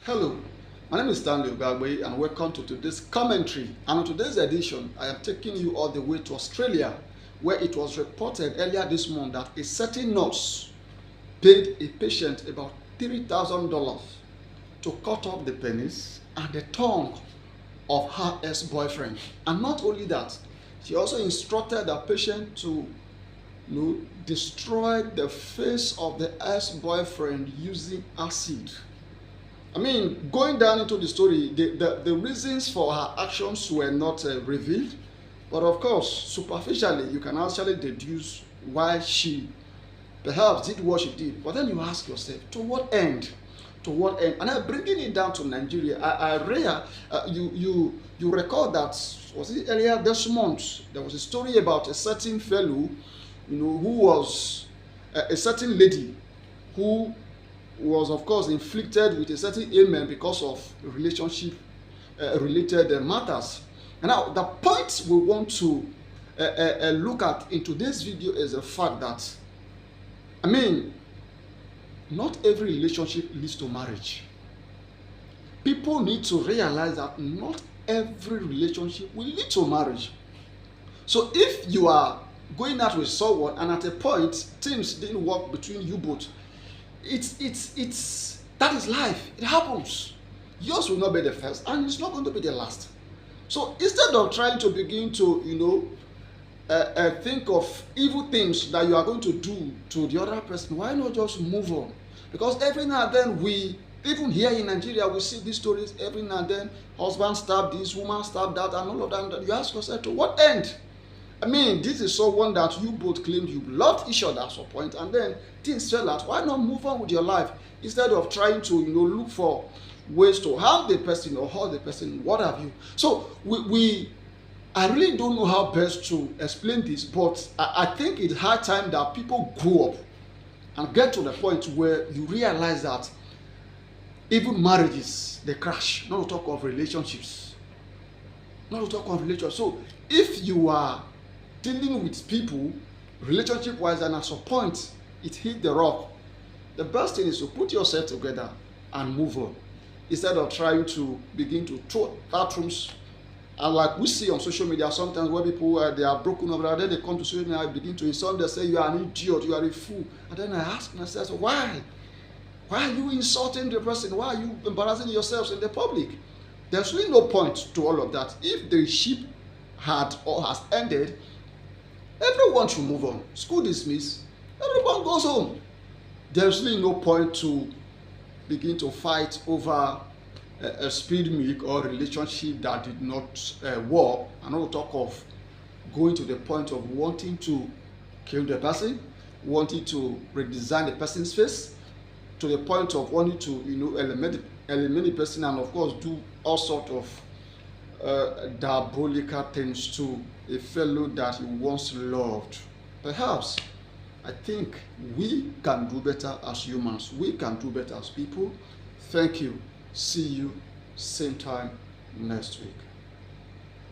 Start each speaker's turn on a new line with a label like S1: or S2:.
S1: Hello, my name is Stanley Ogagbe and welcome to today's commentary. And on today's edition, I am taking you all the way to Australia, where it was reported earlier this month that a certain nurse paid a patient about $3,000 to cut off the penis and the tongue of her ex-boyfriend. And not only that, she also instructed the patient to destroy the face of the ex-boyfriend using acid. I mean, going down into the story, the reasons for her actions were not revealed, but of course, superficially, you can actually deduce why she perhaps did what she did. But then you ask yourself, to what end? To what end? And I'm bringing it down to Nigeria. You recall that, was it earlier this month, there was a story about a certain fellow, who was a certain lady who was of course inflicted with a certain ailment because of relationship related matters. And now the point we want to look at in today's video is the fact that, not every relationship leads to marriage. People need to realize that not every relationship will lead to marriage. So if you are going out with someone and at a point things didn't work between you both, that is life. It happens. Yours will not be the first and it's not going to be the last. So instead of trying to begin to think of evil things that you are going to do to the other person, why not just move on? Because every now and then even here in Nigeria, we see these stories every now and then. Husband stabbed this, woman stabbed that, and all of that. And you ask yourself, to what end? This is someone that you both claimed you loved each other at some point, and then things fell out. Why not move on with your life instead of trying to look for ways to harm the person or hurt the person, what have you? So I really don't know how best to explain this, but I think it's high time that people grow up and get to the point where you realize that even marriages, they crash. Not to talk of relationships. So if you are dealing with people relationship-wise and at some point it hit the rock, the best thing is to put yourself together and move on instead of trying to begin to throw tantrums. And like we see on social media sometimes, where people they are broken over, then they come to social media and begin to insult, they say you are an idiot, you are a fool. And then I ask myself, why are you insulting the person? Why are you embarrassing yourselves in the public? There's really no point to all of that. If the ship had or has ended, everyone should move on. School dismissed, everyone goes home. There's really no point to begin to fight over a speed milk or relationship that did not work, and not talk of going to the point of wanting to kill the person, wanting to redesign the person's face, to the point of wanting to eliminate the person, and of course do all sorts of diabolical things to a fellow that you once loved. Perhaps, I think we can do better as humans. We can do better as people. Thank you. See you same time next week.